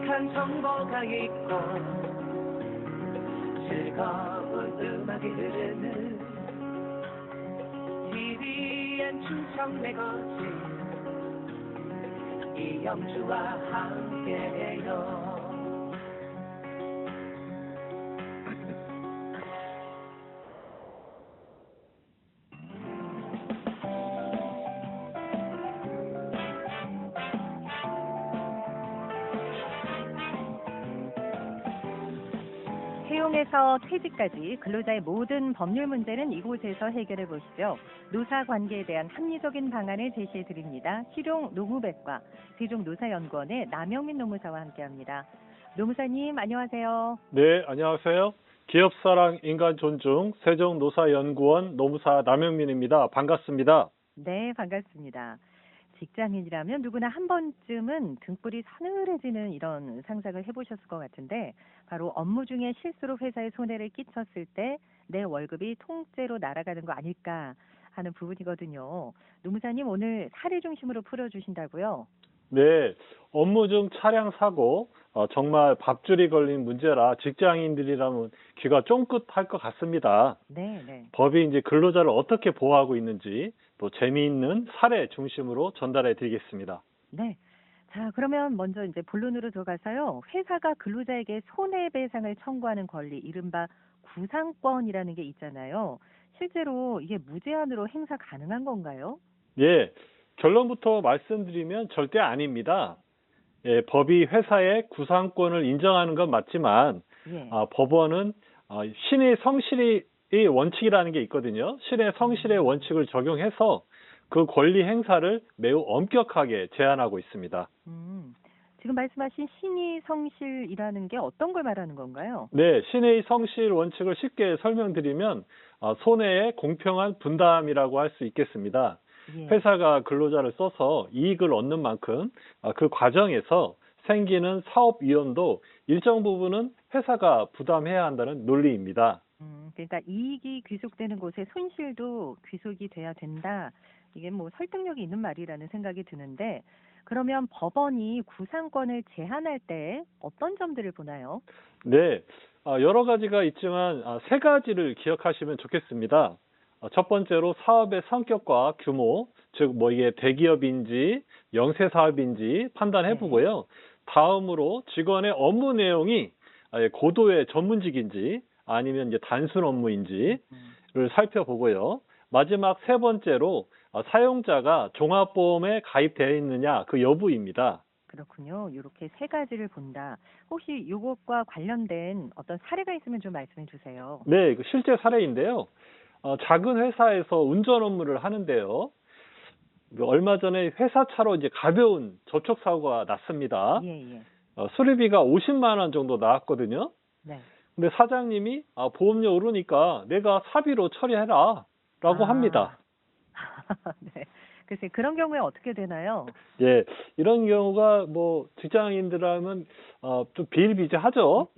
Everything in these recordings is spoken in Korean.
정확한 정보가 있고 즐거운 음악이 흐르는 TVN 충청 매거진 이영주와 함께해요. 채용에서 퇴직까지 근로자의 모든 법률 문제는 이곳에서 해결해 보시죠. 노사 관계에 대한 합리적인 방안을 제시해 드립니다. 실용 노무백과 세종노사연구원의 남영민 노무사와 함께합니다. 노무사님 안녕하세요. 네, 안녕하세요. 기업사랑 인간 존중 세종노사연구원 노무사 남영민입니다. 반갑습니다. 네, 반갑습니다. 직장인이라면 누구나 한 번쯤은 등불이 서늘해지는 이런 상상을 해보셨을 것 같은데 바로 업무 중에 실수로 회사에 손해를 끼쳤을 때 내 월급이 통째로 날아가는 거 아닐까 하는 부분이거든요. 노무사님 오늘 사례 중심으로 풀어주신다고요? 네, 업무 중 차량 사고 정말 밥줄이 걸린 문제라 직장인들이라면 귀가 쫑긋할 것 같습니다. 네, 네. 법이 이제 근로자를 어떻게 보호하고 있는지 또 재미있는 사례 중심으로 전달해 드리겠습니다. 네. 자, 그러면 먼저 이제 본론으로 들어가서요. 회사가 근로자에게 손해배상을 청구하는 권리, 이른바 구상권이라는 게 있잖아요. 실제로 이게 무제한으로 행사 가능한 건가요? 예, 결론부터 말씀드리면 절대 아닙니다. 예, 법이 회사의 구상권을 인정하는 건 맞지만 예. 법원은 신의 성실의 원칙이라는 게 있거든요. 신의 성실의 원칙을 적용해서 그 권리 행사를 매우 엄격하게 제한하고 있습니다. 지금 말씀하신 신의 성실이라는 게 어떤 걸 말하는 건가요? 네, 신의 성실 원칙을 쉽게 설명드리면 손해의 공평한 분담이라고 할 수 있겠습니다. 예. 회사가 근로자를 써서 이익을 얻는 만큼 그 과정에서 생기는 사업 위험도 일정 부분은 회사가 부담해야 한다는 논리입니다. 그러니까 이익이 귀속되는 곳에 손실도 귀속이 돼야 된다. 이게 뭐 설득력이 있는 말이라는 생각이 드는데 그러면 법원이 구상권을 제한할 때 어떤 점들을 보나요? 네, 여러 가지가 있지만 세 가지를 기억하시면 좋겠습니다. 첫 번째로 사업의 성격과 규모, 즉 뭐 이게 대기업인지 영세 사업인지 판단해 보고요. 다음으로 직원의 업무 내용이 고도의 전문직인지 아니면 이제 단순 업무인지를 살펴보고요. 마지막 세 번째로 사용자가 종합보험에 가입되어 있느냐 그 여부입니다. 그렇군요. 이렇게 세 가지를 본다. 혹시 이것과 관련된 어떤 사례가 있으면 좀 말씀해 주세요. 네, 그 실제 사례인데요. 작은 회사에서 운전 업무를 하는데요. 얼마 전에 회사 차로 이제 가벼운 접촉 사고가 났습니다. 예. 수리비가 50만 원 정도 나왔거든요. 네. 근데 사장님이 보험료 오르니까 내가 사비로 처리해라라고 합니다. 네. 글쎄 그런 경우에 어떻게 되나요? 예, 이런 경우가 뭐 직장인들하면 좀 비일비재하죠.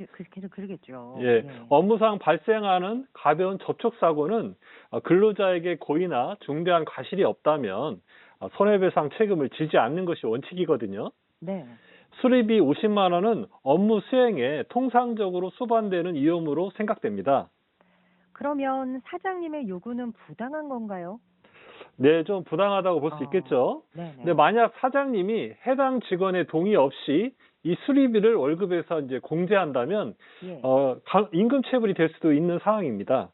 그러겠죠. 예, 업무상 발생하는 가벼운 접촉 사고는 근로자에게 고의나 중대한 과실이 없다면 손해배상 책임을 지지 않는 것이 원칙이거든요. 네. 수리비 50만 원은 업무 수행에 통상적으로 수반되는 위험으로 생각됩니다. 그러면 사장님의 요구는 부당한 건가요? 네, 좀 부당하다고 볼 수 있겠죠. 네네. 근데 만약 사장님이 해당 직원의 동의 없이 이 수리비를 월급에서 이제 공제한다면 예. 임금 체불이 될 수도 있는 상황입니다.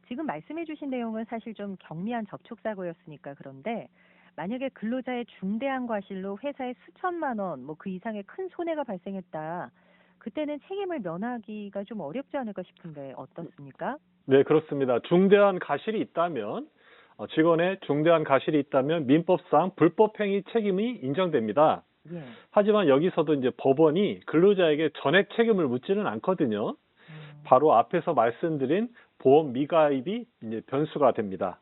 지금 말씀해 주신 내용은 사실 좀 경미한 접촉 사고였으니까 그런데 만약에 근로자의 중대한 과실로 회사에 수천만 원, 뭐 그 이상의 큰 손해가 발생했다. 그때는 책임을 면하기가 좀 어렵지 않을까 싶은데 어떻습니까? 네, 그렇습니다. 중대한 과실이 있다면 직원의 중대한 과실이 있다면 민법상 불법행위 책임이 인정됩니다. 예. 하지만 여기서도 이제 법원이 근로자에게 전액 책임을 묻지는 않거든요. 바로 앞에서 말씀드린 보험 미가입이 이제 변수가 됩니다.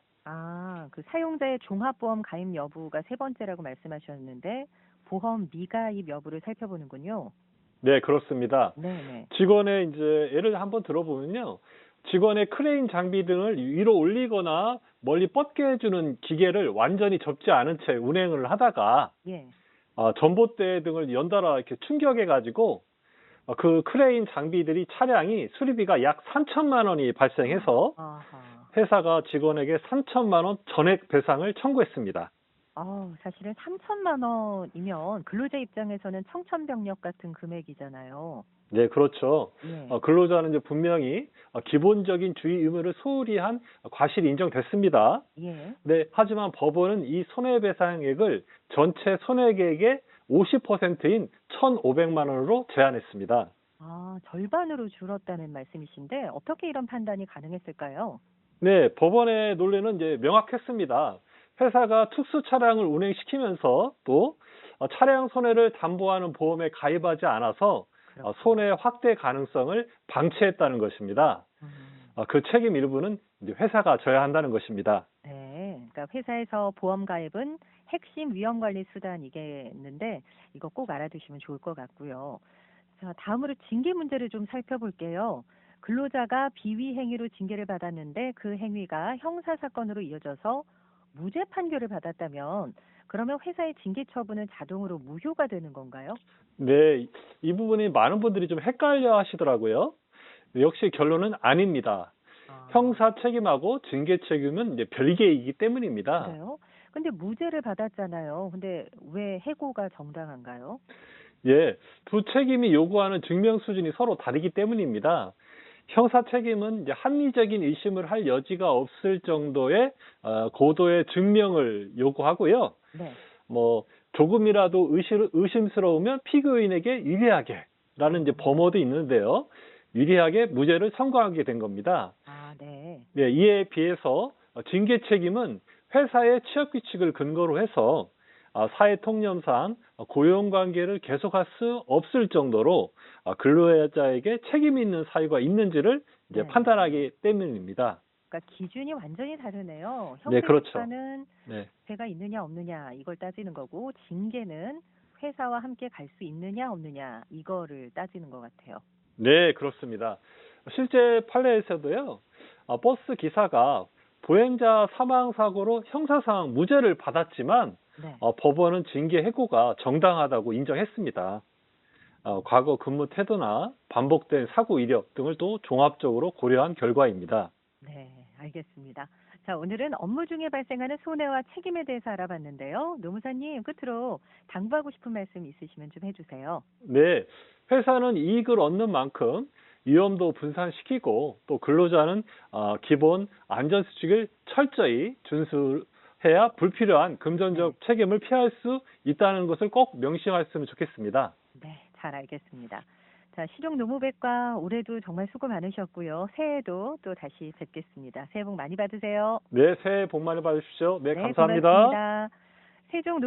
그 사용자의 종합보험 가입 여부가 세 번째라고 말씀하셨는데 보험 미가입 여부를 살펴보는군요. 네, 그렇습니다. 네네. 직원의 이제 예를 한번 들어보면요. 직원의 크레인 장비 등을 위로 올리거나 멀리 뻗게 해주는 기계를 완전히 접지 않은 채 운행을 하다가 예. 전봇대 등을 연달아 이렇게 충격해가지고 그 크레인 장비들이 차량이 수리비가 약 3천만 원이 발생해서 아하. 회사가 직원에게 3천만 원 전액 배상을 청구했습니다. 사실은 3천만 원이면 근로자 입장에서는 청천벽력 같은 금액이잖아요. 네, 그렇죠. 예. 근로자는 이제 분명히 기본적인 주의 의무를 소홀히 한 과실이 인정됐습니다. 예. 네, 하지만 법원은 이 손해배상액을 전체 손해액의 50%인 1,500만 원으로 제한했습니다. 절반으로 줄었다는 말씀이신데 어떻게 이런 판단이 가능했을까요? 네, 법원의 논리는 이제 명확했습니다. 회사가 특수 차량을 운행시키면서 또 차량 손해를 담보하는 보험에 가입하지 않아서 그렇군요. 손해 확대 가능성을 방치했다는 것입니다. 음. 그 책임 일부는 이제 회사가 져야 한다는 것입니다. 네, 그러니까 회사에서 보험 가입은 핵심 위험 관리 수단이겠는데 이거 꼭 알아두시면 좋을 것 같고요. 자, 다음으로 징계 문제를 좀 살펴볼게요. 근로자가 비위 행위로 징계를 받았는데 그 행위가 형사 사건으로 이어져서 무죄 판결을 받았다면 그러면 회사의 징계 처분은 자동으로 무효가 되는 건가요? 네, 이 부분이 많은 분들이 좀 헷갈려 하시더라고요. 역시 결론은 아닙니다. 형사 책임하고 징계 책임은 이제 별개이기 때문입니다. 그래요? 근데 무죄를 받았잖아요. 근데 왜 해고가 정당한가요? 예, 두 책임이 요구하는 증명 수준이 서로 다르기 때문입니다. 형사 책임은 이제 합리적인 의심을 할 여지가 없을 정도의 고도의 증명을 요구하고요. 네. 뭐 조금이라도 의심스러우면 피고인에게 유리하게라는 이제 범어도 있는데요. 유리하게 무죄를 선고하게 된 겁니다. 네. 네, 이에 비해서 징계 책임은 회사의 취업 규칙을 근거로 해서 사회 통념상 고용 관계를 계속할 수 없을 정도로 근로자에게 책임 있는 사유가 있는지를 이제 네. 판단하기 때문입니다. 그러니까 기준이 완전히 다르네요. 네, 그렇죠. 형사는 네. 죄가 있느냐 없느냐 이걸 따지는 거고 징계는 회사와 함께 갈 수 있느냐 없느냐 이거를 따지는 것 같아요. 네, 그렇습니다. 실제 판례에서도요, 버스 기사가 보행자 사망 사고로 형사상 무죄를 받았지만 네. 법원은 징계 해고가 정당하다고 인정했습니다. 과거 근무 태도나 반복된 사고 이력 등을 또 종합적으로 고려한 결과입니다. 네, 알겠습니다. 자, 오늘은 업무 중에 발생하는 손해와 책임에 대해서 알아봤는데요. 노무사님, 끝으로 당부하고 싶은 말씀 있으시면 좀 해주세요. 네, 회사는 이익을 얻는 만큼 위험도 분산시키고 또 근로자는 기본 안전수칙을 철저히 준수해야 불필요한 금전적 책임을 피할 수 있다는 것을 꼭 명심하셨으면 좋겠습니다. 네, 잘 알겠습니다. 자, 실용 노무백과 올해도 정말 수고 많으셨고요. 새해에도 또 다시 뵙겠습니다. 새해 복 많이 받으세요. 네, 새해 복 많이 받으십시오. 네, 감사합니다. 고맙습니다. 세종